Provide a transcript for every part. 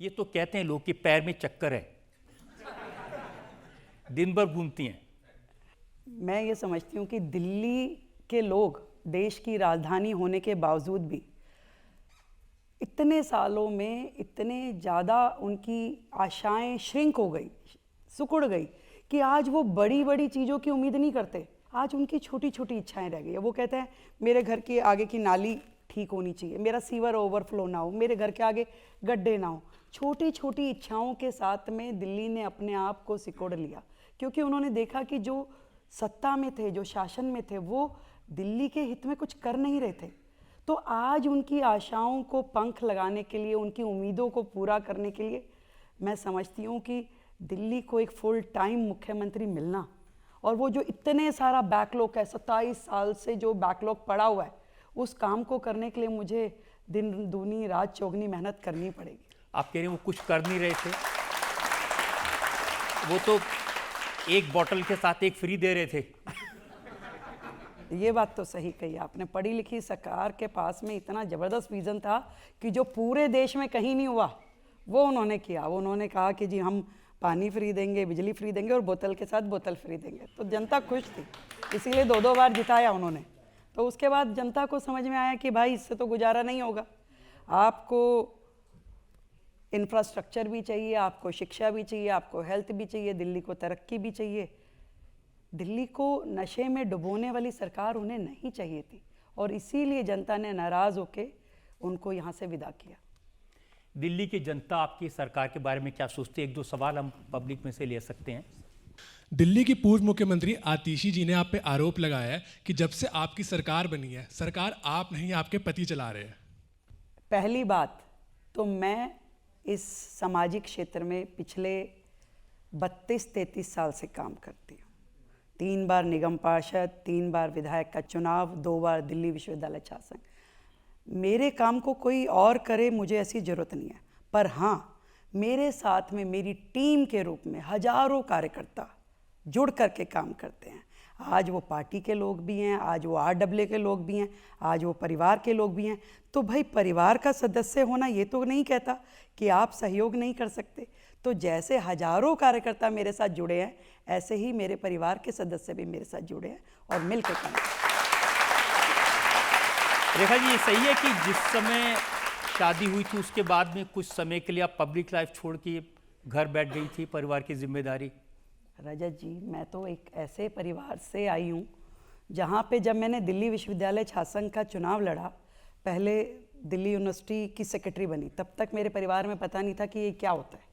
ये तो कहते हैं लोग कि पैर में चक्कर है, दिन भर घूमती हैं। मैं ये समझती हूँ कि दिल्ली के लोग देश की राजधानी होने के बावजूद भी इतने सालों में इतने ज़्यादा उनकी आशाएं श्रिंक हो गई, सिकुड़ गई कि आज वो बड़ी बड़ी चीज़ों की उम्मीद नहीं करते। आज उनकी छोटी छोटी इच्छाएं रह गई है। वो कहते हैं मेरे घर के आगे की नाली ठीक होनी चाहिए, मेरा सीवर ओवरफ्लो ना हो, मेरे घर के आगे गड्ढे ना हो। छोटी छोटी इच्छाओं के साथ में दिल्ली ने अपने आप को सिकोड़ लिया, क्योंकि उन्होंने देखा कि जो सत्ता में थे, जो शासन में थे, वो दिल्ली के हित में कुछ कर नहीं रहे थे। तो आज उनकी आशाओं को पंख लगाने के लिए, उनकी उम्मीदों को पूरा करने के लिए मैं समझती हूँ कि दिल्ली को एक फुल टाइम मुख्यमंत्री मिलना, और वो जो इतने सारा बैकलॉग है, 27 साल से जो बैकलॉग पड़ा हुआ है, उस काम को करने के लिए मुझे दिन दूनी रात चौगनी मेहनत करनी पड़ेगी। आप कह रहे हैं वो कुछ कर नहीं रहे थे, वो तो एक बॉटल के साथ एक फ्री दे रहे थे। ये बात तो सही कही आपने। पढ़ी लिखी सरकार के पास में इतना ज़बरदस्त विज़न था कि जो पूरे देश में कहीं नहीं हुआ वो उन्होंने किया। वो उन्होंने कहा कि जी हम पानी फ्री देंगे, बिजली फ्री देंगे और बोतल के साथ बोतल फ्री देंगे। तो जनता खुश थी, इसीलिए 2-2 बार जिताया उन्होंने। तो उसके बाद जनता को समझ में आया कि भाई इससे तो गुजारा नहीं होगा, आपको इंफ्रास्ट्रक्चर भी चाहिए, आपको शिक्षा भी चाहिए, आपको हेल्थ भी चाहिए, दिल्ली को तरक्की भी चाहिए। दिल्ली को नशे में डुबोने वाली सरकार उन्हें नहीं चाहिए थी, और इसीलिए जनता ने नाराज़ होकर उनको यहाँ से विदा किया। दिल्ली की जनता आपकी सरकार के बारे में क्या सोचती है? 1-2 सवाल हम पब्लिक में से ले सकते हैं। दिल्ली की पूर्व मुख्यमंत्री आतिशी जी ने आप पे आरोप लगाया है कि जब से आपकी सरकार बनी है, सरकार आप नहीं आपके पति चला रहे हैं। पहली बात तो मैं इस सामाजिक क्षेत्र में पिछले 32-33 साल से काम करती हूँ। 3 बार निगम पार्षद, 3 बार विधायक का चुनाव, 2 बार दिल्ली विश्वविद्यालय छात्र संघ। मेरे काम को कोई और करे, मुझे ऐसी ज़रूरत नहीं है। पर हाँ, मेरे साथ में मेरी टीम के रूप में हजारों कार्यकर्ता जुड़ करके काम करते हैं। आज वो पार्टी के लोग भी हैं, आज वो RAA के लोग भी हैं, आज वो परिवार के लोग भी हैं। तो भाई परिवार का सदस्य होना ये तो नहीं कहता कि आप सहयोग नहीं कर सकते। तो जैसे हजारों कार्यकर्ता मेरे साथ जुड़े हैं, ऐसे ही मेरे परिवार के सदस्य भी मेरे साथ जुड़े हैं और मिलकर काम करते हैं। रेखा जी, ये सही है कि जिस समय शादी हुई थी उसके बाद में कुछ समय के लिए आप पब्लिक लाइफ छोड़ के घर बैठ गई थी, परिवार की जिम्मेदारी? रजत जी, मैं तो एक ऐसे परिवार से आई हूँ जहाँ पे जब मैंने दिल्ली विश्वविद्यालय छात्र संघ का चुनाव लड़ा, पहले दिल्ली यूनिवर्सिटी की सेक्रेटरी बनी, तब तक मेरे परिवार में पता नहीं था कि ये क्या होता है।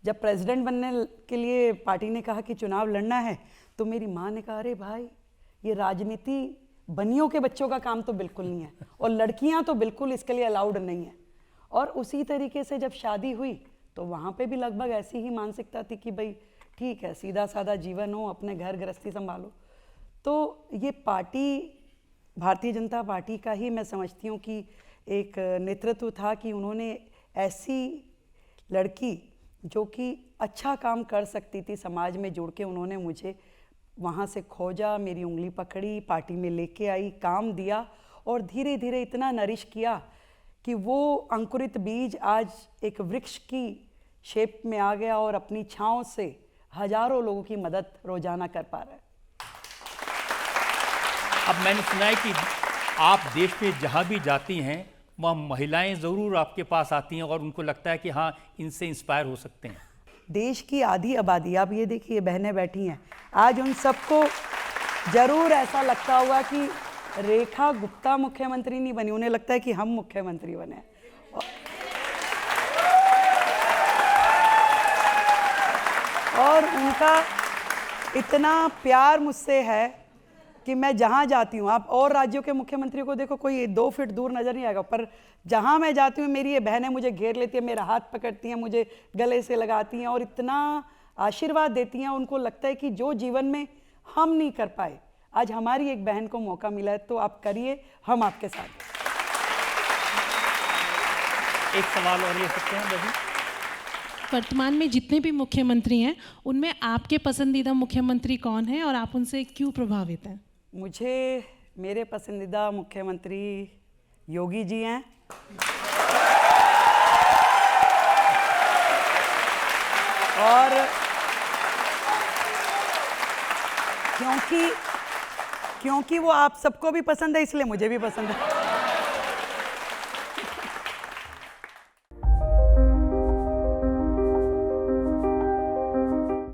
जब प्रेसिडेंट बनने के लिए पार्टी ने कहा कि चुनाव लड़ना है, तो मेरी माँ ने कहा अरे भाई, ये राजनीति बनियों के बच्चों का काम तो बिल्कुल नहीं है, और लड़कियां तो बिल्कुल इसके लिए अलाउड नहीं है। और उसी तरीके से जब शादी हुई तो वहाँ पे भी लगभग ऐसी ही मानसिकता थी कि भाई ठीक है, सीधा साधा जीवन हो, अपने घर गृहस्थी संभालो। तो ये पार्टी, भारतीय जनता पार्टी का ही मैं समझती हूँ कि एक नेतृत्व था कि उन्होंने ऐसी लड़की जो कि अच्छा काम कर सकती थी समाज में जुड़ के, उन्होंने मुझे वहाँ से खोजा, मेरी उंगली पकड़ी, पार्टी में लेके आई, काम दिया, और धीरे धीरे इतना नरिश किया कि वो अंकुरित बीज आज एक वृक्ष की शेप में आ गया और अपनी छाँव से हजारों लोगों की मदद रोजाना कर पा रहा है। अब मैंने सुना है कि आप देश में जहाँ भी जाती हैं वहाँ महिलाएं ज़रूर आपके पास आती हैं और उनको लगता है कि हाँ, इनसे इंस्पायर हो सकते हैं। देश की आधी आबादी, आप ये देखिए बहनें बैठी हैं, आज उन सबको जरूर ऐसा लगता होगा कि रेखा गुप्ता मुख्यमंत्री नहीं बनी, उन्हें लगता है कि हम मुख्यमंत्री बने। और उनका इतना प्यार मुझसे है कि मैं जहाँ जाती हूँ, आप और राज्यों के मुख्यमंत्रियों को देखो, कोई 2 फीट दूर नज़र नहीं आएगा, पर जहाँ मैं जाती हूँ मेरी ये बहनें मुझे घेर लेती हैं, मेरा हाथ पकड़ती हैं, मुझे गले से लगाती हैं और इतना आशीर्वाद देती हैं। उनको लगता है कि जो जीवन में हम नहीं कर पाए, आज हमारी एक बहन को मौका मिला है, तो आप करिए, हम आपके साथ हैं। एक सवाल और ले सकते हैं बहन? वर्तमान में जितने भी मुख्यमंत्री हैं उनमें आपके पसंदीदा मुख्यमंत्री कौन है और आप उनसे क्यों प्रभावित हैं? मुझे मेरे पसंदीदा मुख्यमंत्री योगी जी हैं। और क्योंकि वो आप सबको भी पसंद है, इसलिए मुझे भी पसंद है।